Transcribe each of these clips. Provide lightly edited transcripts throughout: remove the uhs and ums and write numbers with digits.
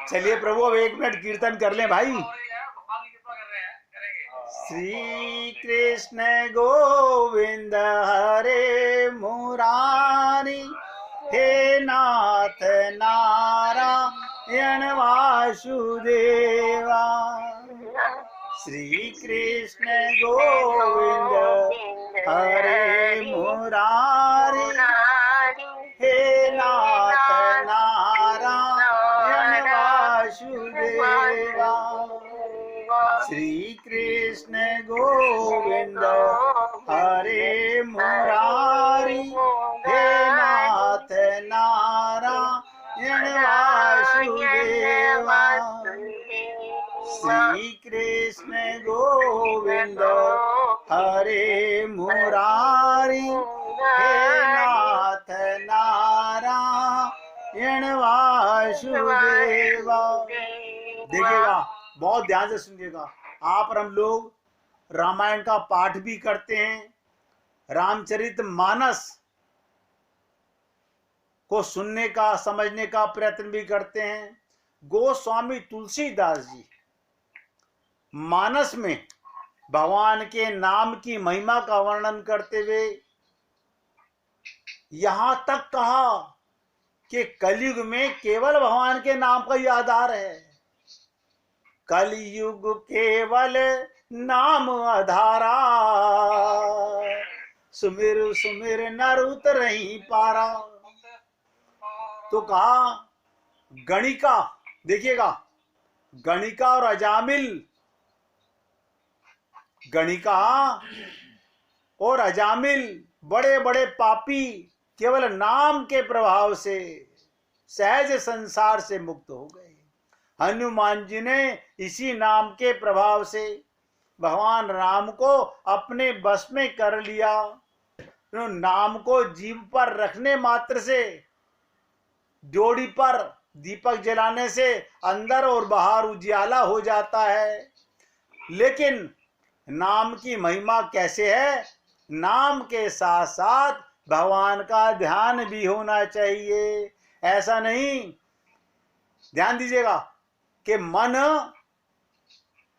चलिए प्रभु अब 1 मिनट कीर्तन कर लें भाई। श्री कृष्ण गोविंद हरे मुरारी, हे नाथ नारायण वासुदेवा। श्री कृष्ण गोविंद हरे मुरारी, हे नाथ नारायण वासुदेवा। श्री कृष्ण गोविंद हरे मुरारी, हे नाथ नारायण वासुदेवा। श्री कृष्ण गोविंद हरे मुरारी, हे नाथ नारायण वासुदेवा। देखिएगा, बहुत ध्यान से सुनिएगा। आप और हम लोग रामायण का पाठ भी करते हैं, रामचरितमानस को सुनने का समझने का प्रयत्न भी करते हैं। गोस्वामी तुलसीदास जी मानस में भगवान के नाम की महिमा का वर्णन करते हुए यहां तक कहा कि कलयुग में केवल भगवान के नाम का ही आधार है। कलयुग केवल नाम आधारा, सुमिर सुमिर नर उतरहि पारा। तो कहा गणिका, देखिएगा, गणिका और अजामिल, गणिका और अजामिल बड़े बड़े पापी केवल नाम के प्रभाव से सहज संसार से मुक्त हो गए। हनुमान जी ने इसी नाम के प्रभाव से भगवान राम को अपने बस में कर लिया। नाम को जीभ पर रखने मात्र से, ड्योढ़ी पर दीपक जलाने से अंदर और बाहर उजियाला हो जाता है। लेकिन नाम की महिमा कैसे है? नाम के साथ साथ भगवान का ध्यान भी होना चाहिए। ऐसा नहीं, ध्यान दीजिएगा, कि मन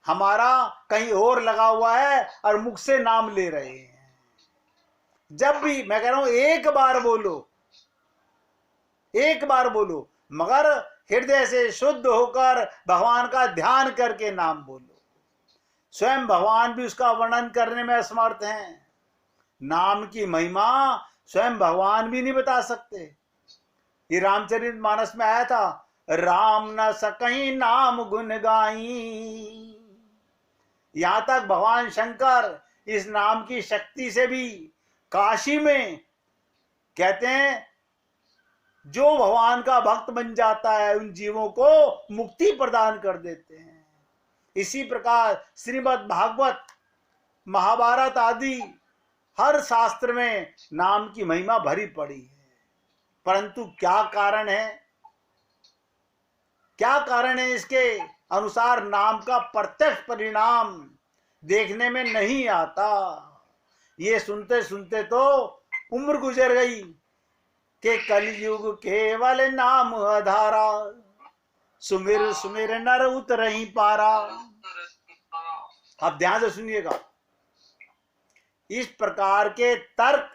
हमारा कहीं और लगा हुआ है और मुख से नाम ले रहे हैं। जब भी मैं कह रहा हूं एक बार बोलो, एक बार बोलो, मगर हृदय से शुद्ध होकर भगवान का ध्यान करके नाम बोलो। स्वयं भगवान भी उसका वर्णन करने में असमर्थ हैं। नाम की महिमा स्वयं भगवान भी नहीं बता सकते। ये रामचरितमानस में आया था, राम न सकहीं नाम गुण गाई। यहां तक भगवान शंकर इस नाम की शक्ति से भी काशी में कहते हैं, जो भगवान का भक्त बन जाता है उन जीवों को मुक्ति प्रदान कर देते हैं। इसी प्रकार श्रीमद् भागवत, महाभारत आदि हर शास्त्र में नाम की महिमा भरी पड़ी है। परंतु क्या कारण है, क्या कारण है इसके अनुसार नाम का प्रत्यक्ष परिणाम देखने में नहीं आता। ये सुनते सुनते तो उम्र गुजर गई कि कलयुग केवल नाम आधारा, सुमिर सुमिर नर उतरहि पारा। अब ध्यान से सुनिएगा, इस प्रकार के तर्क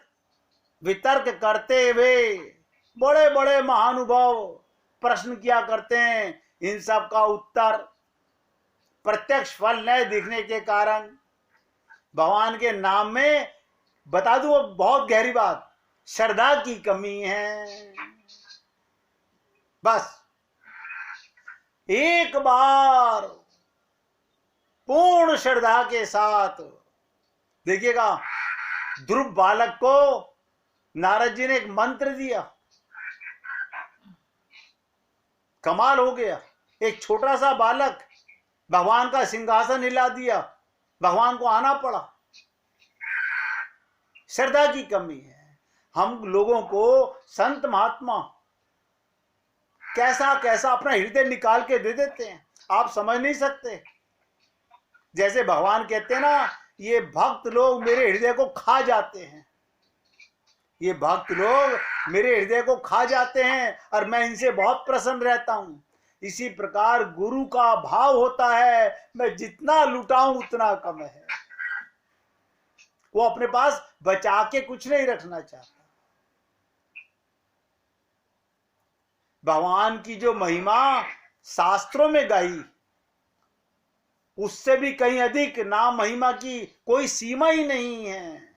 वितर्क करते हुए बड़े बड़े महानुभाव प्रश्न किया करते हैं। इन सब का उत्तर प्रत्यक्ष फल न दिखने के कारण भगवान के नाम में, बता दूं बहुत गहरी बात, श्रद्धा की कमी है। बस एक बार पूर्ण श्रद्धा के साथ देखिएगा, ध्रुव बालक को नारद जी ने एक मंत्र दिया, कमाल हो गया। एक छोटा सा बालक भगवान का सिंहासन हिला दिया, भगवान को आना पड़ा। श्रद्धा की कमी है। हम लोगों को संत महात्मा कैसा कैसा अपना हृदय निकाल के दे देते हैं, आप समझ नहीं सकते। जैसे भगवान कहते हैं ना, ये भक्त लोग मेरे हृदय को खा जाते हैं, ये भक्त लोग मेरे हृदय को खा जाते हैं और मैं इनसे बहुत प्रसन्न रहता हूं। इसी प्रकार गुरु का भाव होता है, मैं जितना लुटाऊं उतना कम है। वो अपने पास बचा के कुछ नहीं रखना चाहता। भगवान की जो महिमा शास्त्रों में गाई, उससे भी कहीं अधिक नाम महिमा की कोई सीमा ही नहीं है।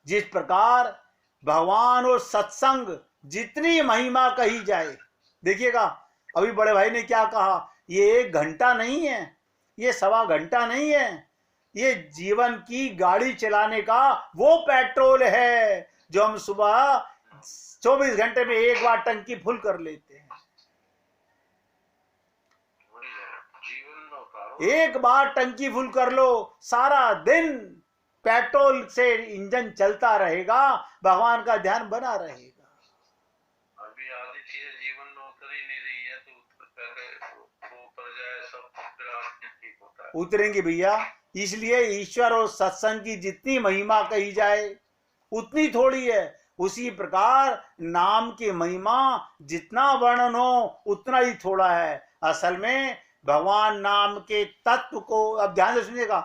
जिस प्रकार भगवान और सत्संग जितनी महिमा कही जाए, देखिएगा अभी बड़े भाई ने क्या कहा, ये 1 घंटा नहीं है, ये 1.25 घंटा नहीं है, ये जीवन की गाड़ी चलाने का वो पेट्रोल है जो हम सुबह 24 घंटे में एक बार टंकी फुल कर लेते हैं। एक बार टंकी फुल कर लो, सारा दिन पेट्रोल से इंजन चलता रहेगा, भगवान का ध्यान बना रहेगा। अभी आधी चीजें जीवन में उतर ही नहीं रही है, तो पहले वो उतर जाए सब, फिर ठीक होता है। उतरेंगे भैया। इसलिए ईश्वर और सत्संग की जितनी महिमा कही जाए उतनी थोड़ी है। उसी प्रकार नाम की महिमा जितना वर्णन हो उतना ही थोड़ा है। असल में भगवान नाम के तत्व को, अब ध्यान से सुनिएगा,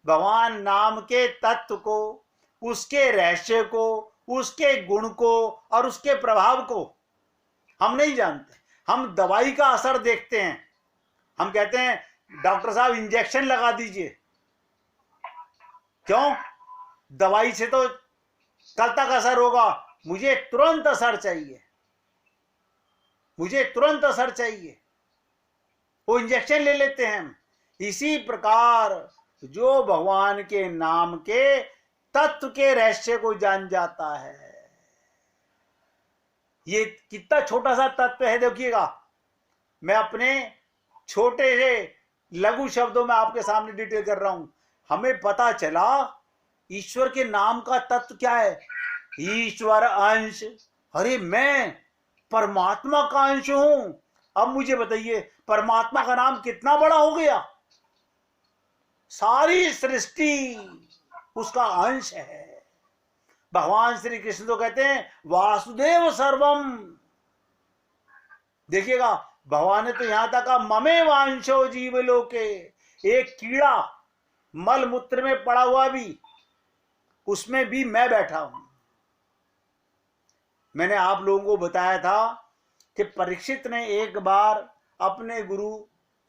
भगवान नाम के तत्व को, उसके रहस्य को, उसके गुण को और उसके प्रभाव को हम नहीं जानते। हम दवाई का असर देखते हैं, हम कहते हैं डॉक्टर साहब इंजेक्शन लगा दीजिए। क्यों? दवाई से तो कल तक असर होगा, मुझे तुरंत असर चाहिए, मुझे तुरंत असर चाहिए, वो इंजेक्शन ले लेते हैं हम। इसी प्रकार जो भगवान के नाम के तत्व के रहस्य को जान जाता है, ये कितना छोटा सा तत्व है देखिएगा। मैं अपने छोटे से लघु शब्दों में आपके सामने डिटेल कर रहा हूं। हमें पता चला ईश्वर के नाम का तत्व क्या है। ईश्वर अंश, अरे मैं परमात्मा का अंश हूं। अब मुझे बताइए परमात्मा का नाम कितना बड़ा हो गया। सारी सृष्टि उसका अंश है। भगवान श्री कृष्ण तो कहते हैं वासुदेव सर्वम। देखिएगा भगवान ने तो यहां तक कहा ममे वांशो जीवलोके। एक कीड़ा मल मूत्र में पड़ा हुआ भी, उसमें भी मैं बैठा हूं। मैंने आप लोगों को बताया था कि परीक्षित ने एक बार अपने गुरु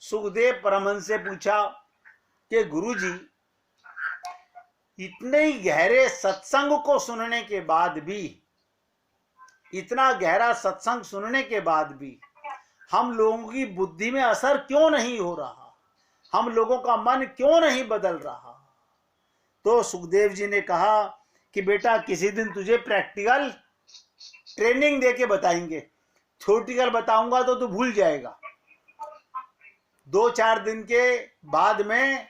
सुखदेव परमहंस से पूछा कि गुरुजी, इतने ही गहरे सत्संग को सुनने के बाद भी, इतना गहरा सत्संग सुनने के बाद भी हम लोगों की बुद्धि में असर क्यों नहीं हो रहा, हम लोगों का मन क्यों नहीं बदल रहा। तो सुखदेव जी ने कहा कि बेटा किसी दिन तुझे प्रैक्टिकल ट्रेनिंग देके बताएंगे, थ्योरेटिकल बताऊंगा तो तू भूल जाएगा। 2-4 दिन के बाद में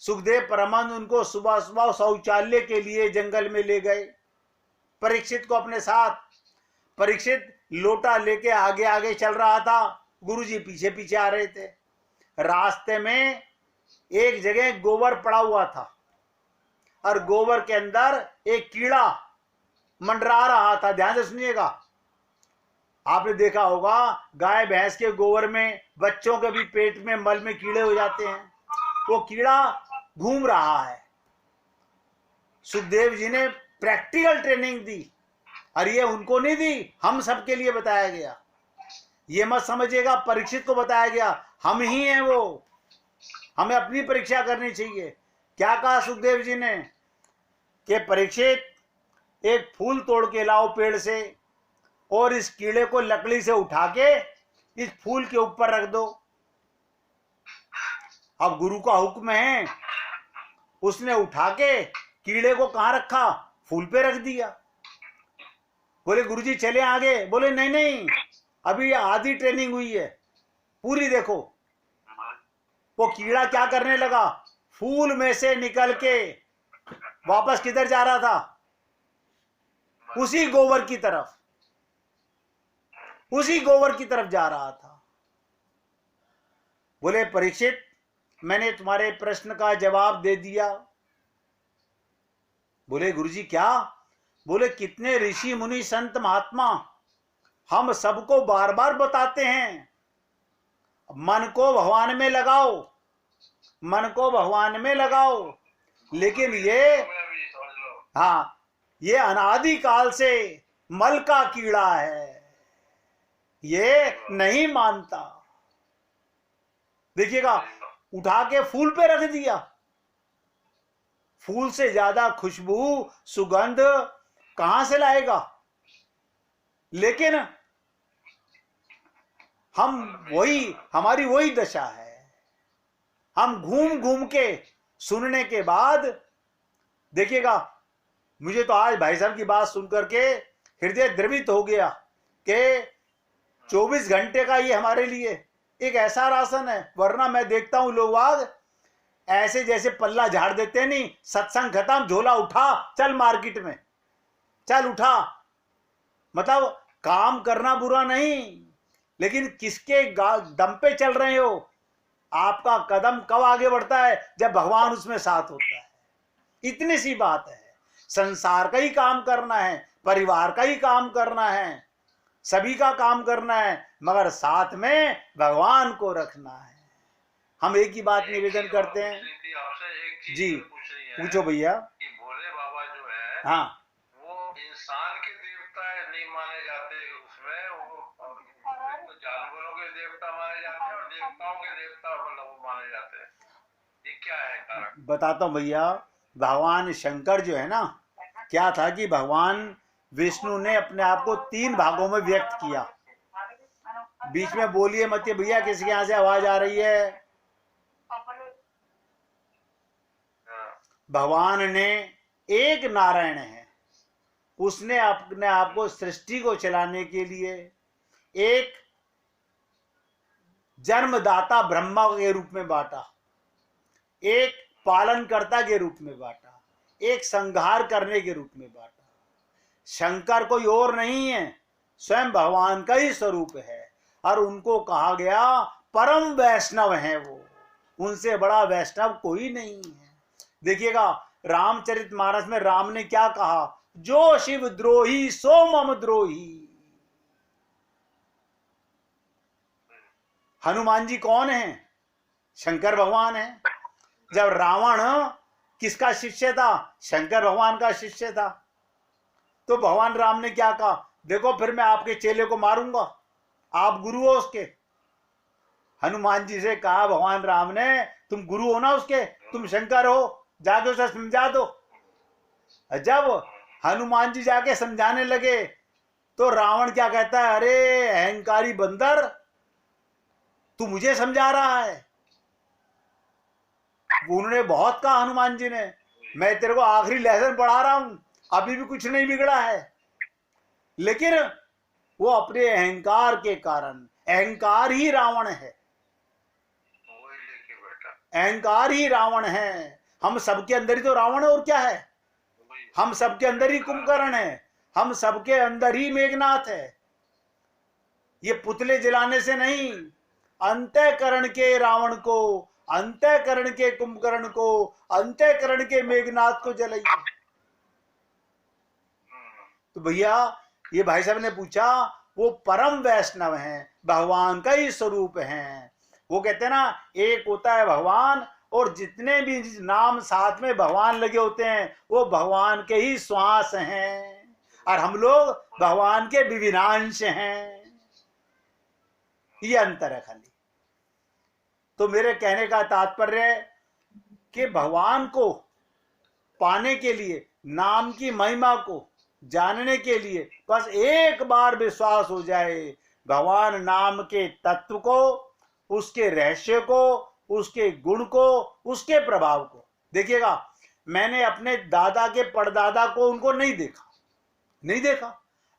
सुखदेव परमानंद उनको सुबह सुबह शौचालय के लिए जंगल में ले गए, परीक्षित को अपने साथ। परीक्षित लोटा लेके आगे आगे चल रहा था, गुरुजी पीछे पीछे आ रहे थे। रास्ते में एक जगह गोबर पड़ा हुआ था और गोबर के अंदर एक कीड़ा मंडरा रहा था। ध्यान से सुनिएगा, आपने देखा होगा गाय भैंस के गोबर में बच्चों के भी पेट में मल में कीड़े हो जाते हैं, वो कीड़ा घूम रहा है। सुखदेव जी ने प्रैक्टिकल ट्रेनिंग दी, और ये उनको नहीं दी, हम सबके लिए बताया गया। ये मत समझिएगा परीक्षित को बताया गया, हम ही हैं वो, हमें अपनी परीक्षा करनी चाहिए। क्या कहा सुखदेव जी ने कि परीक्षित एक फूल तोड़ के लाओ पेड़ से, और इस कीड़े को लकड़ी से उठा के इस फूल के ऊपर रख दो। अब गुरु का हुक्म है, उसने उठा के कीड़े को कहां रखा, फूल पे रख दिया। बोले गुरुजी चले आगे, बोले नहीं नहीं अभी आधी ट्रेनिंग हुई है, पूरी देखो। वो कीड़ा क्या करने लगा, फूल में से निकल के वापस किधर जा रहा था, उसी गोबर की तरफ, उसी गोबर की तरफ जा रहा था। बोले परीक्षित मैंने तुम्हारे प्रश्न का जवाब दे दिया। बोले गुरुजी क्या? बोले कितने ऋषि मुनि संत महात्मा हम सबको बार बार बताते हैं, मन को भगवान में लगाओ, मन को भगवान में लगाओ। लेकिन ये, मैं भी समझ लो। हाँ, ये अनादि काल से मल का कीड़ा है, ये नहीं मानता। देखिएगा, उठा के फूल पे रख दिया, फूल से ज्यादा खुशबू सुगंध कहां से लाएगा? लेकिन हम वही, हमारी वही दशा है। हम घूम घूम के सुनने के बाद, देखिएगा, मुझे तो आज भाई साहब की बात सुनकर के हृदय द्रवित हो गया कि 24 घंटे का ये हमारे लिए एक ऐसा राशन है। वरना मैं देखता हूं लोग आज ऐसे जैसे पल्ला झाड़ देते, नहीं, सत्संग खत्म, झोला उठा, चल मार्केट में, चल उठा। मतलब काम करना बुरा नहीं, लेकिन किसके दम पे चल रहे हो? आपका कदम कब आगे बढ़ता है? जब भगवान उसमें साथ होता है। इतनी सी बात है। संसार का ही काम करना है, परिवार का ही काम करना है, सभी का काम करना है, मगर साथ में भगवान को रखना है। हम एक ही बात निवेदन करते हैं। आपसे एक चीज जी, पूछनी है, पूछो भैया। कि भोले बाबा जो है, हाँ, वो इंसान के देवता नहीं माने जाते, उसमें वो तो जानवरों के देवता माने जाते हैं और देवताओं के देवता मतलब वो माने जाते हैं। ये क्या है कारण? बताता हूँ भैया। भगवान शंकर जो है ना, क्या था कि भगवान विष्णु ने अपने आप को 3 भागों में व्यक्त किया। बीच में बोलिए मत भैया, किसी के यहाँ से आवाज आ रही है। भगवान ने एक नारायण है, उसने अपने आप को सृष्टि को चलाने के लिए एक जन्मदाता ब्रह्मा के रूप में बांटा, एक पालनकर्ता के रूप में बांटा, एक संहार करने के रूप में बांटा। शंकर कोई और नहीं है, स्वयं भगवान का ही स्वरूप है। और उनको कहा गया परम वैष्णव है वो, उनसे बड़ा वैष्णव कोई नहीं है। देखिएगा, रामचरितमानस में राम ने क्या कहा? जो शिव द्रोही सो मम द्रोही। हनुमान जी कौन है? शंकर भगवान है। जब रावण किसका शिष्य था? शंकर भगवान का शिष्य था। तो भगवान राम ने क्या कहा? देखो, फिर मैं आपके चेले को मारूंगा, आप गुरु हो उसके। हनुमान जी से कहा भगवान राम ने, तुम गुरु हो ना उसके, तुम शंकर हो, जाके उसे समझा दो। जब हनुमान जी जाके समझाने लगे तो रावण क्या कहता है? अरे अहंकारी बंदर, तू मुझे समझा रहा है? उन्होंने बहुत कहा हनुमान जी ने, मैं तेरे को आखिरी लेसन पढ़ा रहा हूं, अभी भी कुछ नहीं बिगड़ा है। लेकिन वो अपने अहंकार के कारण, अहंकार ही रावण है, अहंकार ही रावण है। हम सबके अंदर ही तो रावण है, और क्या है? हम सबके अंदर ही कुंभकर्ण है, हम सबके अंदर ही मेघनाथ है। ये पुतले जलाने से नहीं, अंतःकरण के रावण को, अंतःकरण के कुंभकर्ण को, अंतःकरण के मेघनाथ को जलाइए। तो भैया, ये भाई साहब ने पूछा, वो परम वैष्णव हैं, भगवान का ही स्वरूप हैं। वो कहते हैं ना, एक होता है भगवान, और जितने भी नाम साथ में भगवान लगे होते हैं वो भगवान के ही श्वास हैं, और हम लोग भगवान के विभिन्नांश हैं। ये अंतर है खाली। तो मेरे कहने का तात्पर्य है कि भगवान को पाने के लिए, नाम की महिमा को जानने के लिए बस एक बार विश्वास हो जाए भगवान नाम के तत्व को, उसके रहस्य को, उसके गुण को, उसके प्रभाव को। देखिएगा, मैंने अपने दादा के परदादा को, उनको नहीं देखा।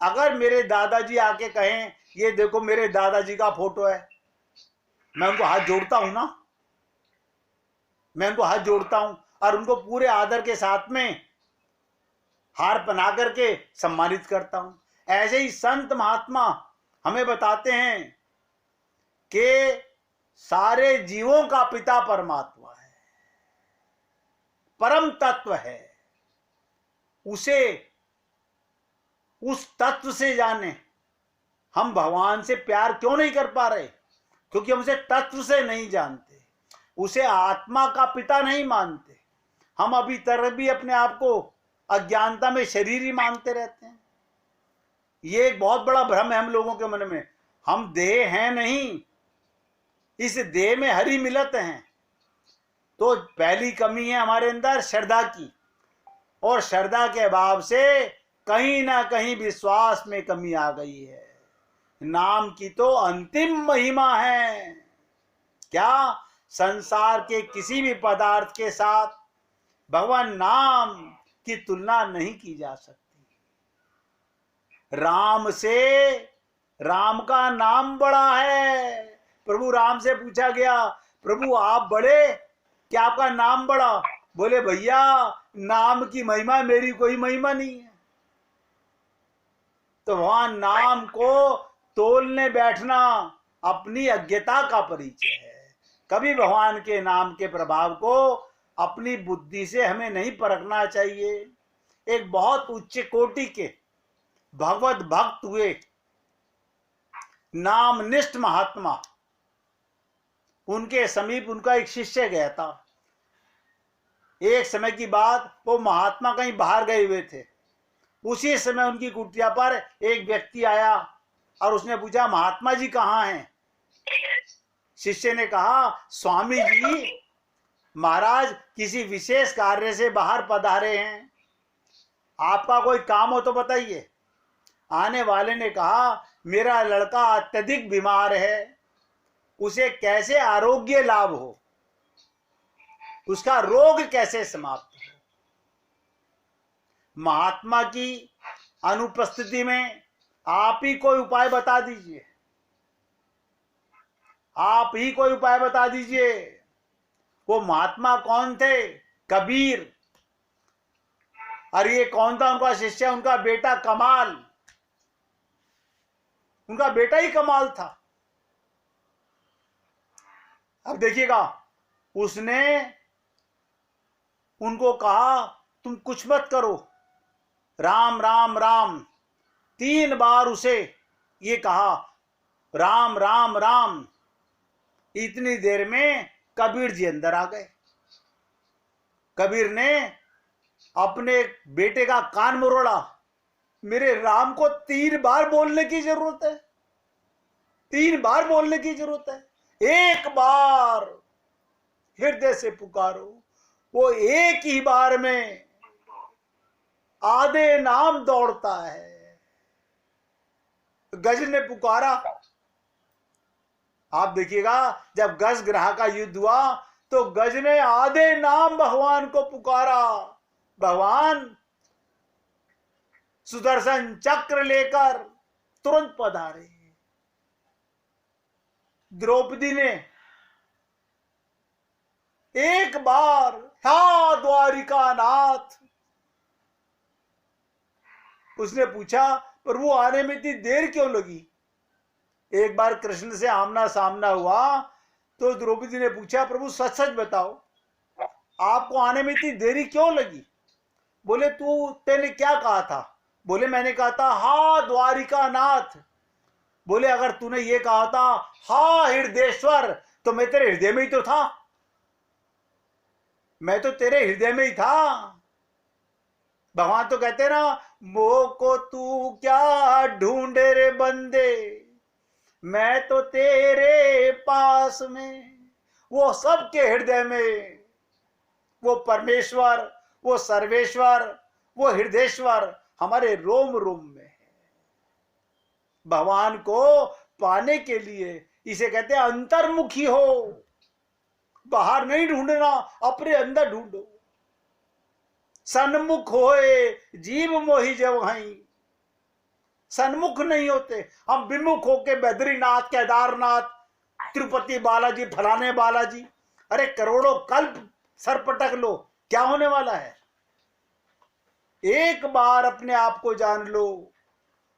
अगर मेरे दादाजी आके कहें ये देखो मेरे दादाजी का फोटो है, मैं उनको हाथ जोड़ता हूं ना, मैं उनको हाथ जोड़ता हूं और उनको पूरे आदर के साथ में हार पहना करके सम्मानित करता हूं। ऐसे ही संत महात्मा हमें बताते हैं कि सारे जीवों का पिता परमात्मा है, परम तत्व है। उसे, उस तत्व से जाने, हम भगवान से प्यार क्यों नहीं कर पा रहे? क्योंकि हम उसे तत्व से नहीं जानते, उसे आत्मा का पिता नहीं मानते। हम अभी तक भी अपने आप को अज्ञानता में शरीरी मानते रहते हैं। ये एक बहुत बड़ा भ्रम है हम लोगों के मन में। हम देह हैं नहीं, इस देह में हरि मिलत हैं। तो पहली कमी है हमारे अंदर श्रद्धा की, और श्रद्धा के अभाव से कहीं ना कहीं विश्वास में कमी आ गई है। नाम की तो अंतिम महिमा है। क्या? संसार के किसी भी पदार्थ के साथ भगवान नाम की तुलना नहीं की जा सकती। राम से, राम का नाम बड़ा है। प्रभु राम से पूछा गया, प्रभु आप बड़े, क्या आपका नाम बड़ा? बोले भैया नाम की महिमा मेरी कोई महिमा नहीं है। तो वहां नाम को तोलने बैठना अपनी अज्ञता का परिचय है। कभी भगवान के नाम के प्रभाव को अपनी बुद्धि से हमें नहीं परखना चाहिए। एक बहुत उच्च कोटि के भगवत भक्त हुए नामनिष्ठ महात्मा, उनके समीप उनका एक शिष्य गया था। एक समय की बात, वो महात्मा कहीं बाहर गए हुए थे। उसी समय उनकी कुटिया पर एक व्यक्ति आया और उसने पूछा, महात्मा जी कहाँ हैं? शिष्य ने कहा, स्वामी जी महाराज किसी विशेष कार्य से बाहर पधारे हैं, आपका कोई काम हो तो बताइए। आने वाले ने कहा, मेरा लड़का अत्यधिक बीमार है, उसे कैसे आरोग्य लाभ हो, उसका रोग कैसे समाप्त हो। महात्मा की अनुपस्थिति में आप ही कोई उपाय बता दीजिए, आप ही कोई उपाय बता दीजिए। वो महात्मा कौन थे? कबीर। और ये कौन था उनका शिष्य? उनका बेटा कमाल। उनका बेटा ही कमाल था। अब देखिएगा, उसने उनको कहा, तुम कुछ मत करो, राम राम राम। 3 बार उसे ये कहा, राम राम राम। इतनी देर में कबीर जी अंदर आ गए। कबीर ने अपने बेटे का कान मरोड़ा, मेरे राम को 3 बार बोलने की जरूरत है, 3 बार बोलने की जरूरत है, एक बार हृदय से पुकारो। वो एक ही बार में आधे नाम दौड़ता है। गज ने पुकारा। आप देखिएगा, जब गज ग्रह का युद्ध हुआ तो गज ने आधे नाम भगवान को पुकारा। भगवान सुदर्शन चक्र लेकर तुरंत पधारे। द्रौपदी ने एक बार, हा द्वारिका नाथ, उसने पूछा, प्रभु आने में इतनी देर क्यों लगी? एक बार कृष्ण से आमना सामना हुआ तो द्रौपदी ने पूछा, प्रभु सच सच बताओ, आपको आने में इतनी देरी क्यों लगी? बोले तेने क्या कहा था? बोले मैंने कहा था, हा द्वारिका नाथ। बोले अगर तूने ये कहा था, हा हृदयेश्वर, तो मैं तेरे हृदय में ही तो था, मैं तो तेरे हृदय में ही था। भगवान तो कहते ना, मोह को तू क्या ढूंढे रे बंदे, मैं तो तेरे पास में। वो सबके हृदय में वो परमेश्वर, वो सर्वेश्वर, वो हृदयेश्वर हमारे रोम रोम में है। भगवान को पाने के लिए इसे कहते हैं अंतर्मुखी हो। बाहर नहीं ढूंढना, अपने अंदर ढूंढो। सन्मुख होए जीव मोहि जब हई। सन्मुख नहीं होते हम, विमुख होके बद्रीनाथ, केदारनाथ, तिरुपति बालाजी, फलाने बालाजी, अरे करोड़ों कल्प सर पटक लो, क्या होने वाला है? एक बार अपने आप को जान लो।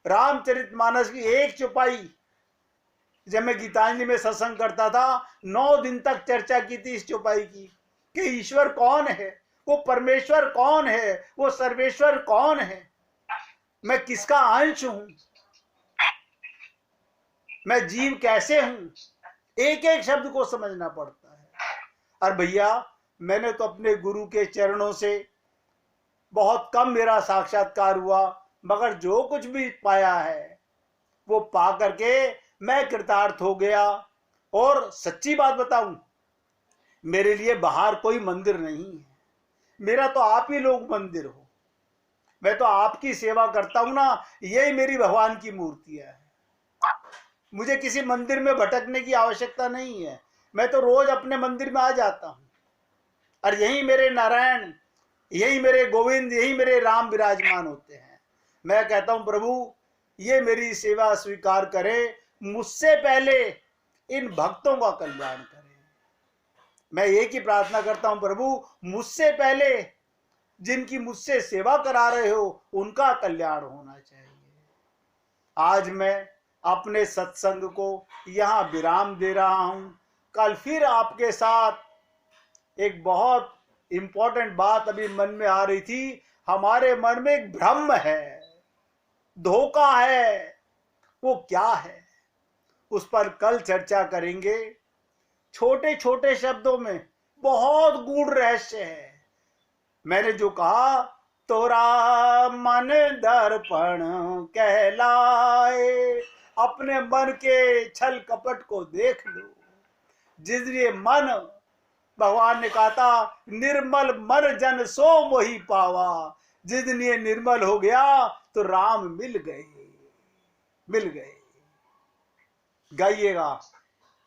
रामचरितमानस की एक चौपाई, जब मैं गीतांजलि में सत्संग करता था, 9 दिन तक चर्चा की थी इस चौपाई की कि ईश्वर कौन है, वो परमेश्वर कौन है, वो सर्वेश्वर कौन है, मैं किसका अंश हूं। मैं जीव कैसे हूं, एक एक शब्द को समझना पड़ता है। और भैया मैंने तो अपने गुरु के चरणों से बहुत कम मेरा साक्षात्कार हुआ, मगर जो कुछ भी पाया है वो पा करके मैं कृतार्थ हो गया। और सच्ची बात बताऊं, मेरे लिए बाहर कोई मंदिर नहीं है, मेरा तो आप ही लोग मंदिर हो। मैं तो आपकी सेवा करता हूं ना, यही मेरी भगवान की मूर्तियां है। मुझे किसी मंदिर में भटकने की आवश्यकता नहीं है, मैं तो रोज अपने मंदिर में आ जाता हूं, और यही मेरे नारायण, यही मेरे गोविंद, यही मेरे राम विराजमान होते हैं। मैं कहता हूं प्रभु ये मेरी सेवा स्वीकार करे, मुझसे पहले इन भक्तों का कल्याण करें। मैं एक ही प्रार्थना करता हूं प्रभु, मुझसे पहले जिनकी मुझसे सेवा करा रहे हो उनका कल्याण होना चाहिए। आज मैं अपने सत्संग को यहाँ विराम दे रहा हूं। कल फिर आपके साथ एक बहुत इंपॉर्टेंट बात अभी मन में आ रही थी। हमारे मन में एक भ्रम है, धोखा है, वो क्या है उस पर कल चर्चा करेंगे। छोटे छोटे शब्दों में बहुत गूढ़ रहस्य है। मैंने जो कहा, तोरा मन दर्पण कहलाए, अपने मन के छल कपट को देख लो। जिसलिए मन, भगवान ने कहा था, निर्मल मन जन सो मोहि पावा। जिस दिन ये निर्मल हो गया तो राम मिल गए, मिल गए। गाइएगा,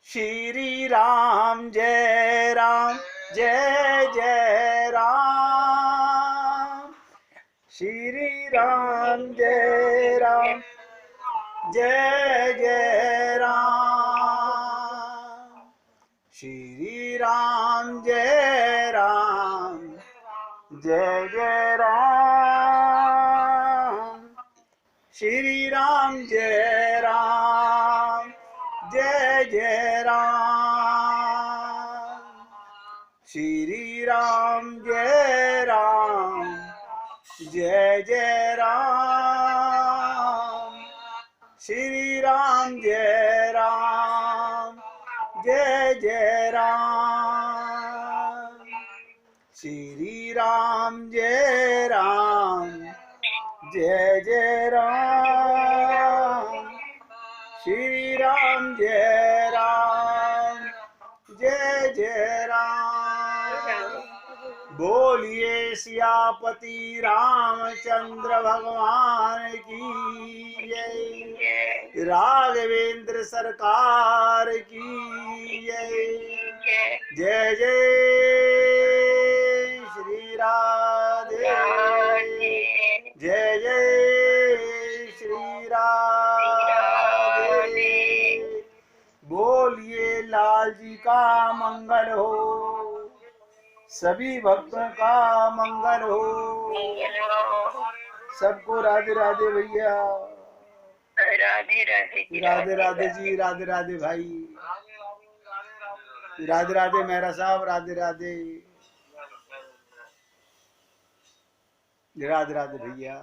श्री राम जय राम, जय जय राम। श्री राम जय राम, जय जय राम। श्री राम जय राम, जय जय राम। श्री राम जय राम, जय जय राम। श्री राम जय राम, जय जय राम। श्री राम जय राम, जय जय राम। श्री राम जय राम, जय जय राम। श्री राम जय राम, जय जय राम। बोलिए सियापति रामचंद्र भगवान की जय, राघवेंद्र सरकार की जय। जय जय श्री राधे, जय जय श्री राधे। बोलिए लाल जी का मंगल हो, सभी भक्तों का मंगल हो। सबको राधे राधे भैया, राधे राधे जी, राधे राधे जी, राधे राधे भाई, राधे राधे मेहरा साहब, राधे राधे, राधे राधे भैया,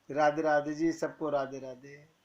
राधे राधे जी, सबको राधे राधे।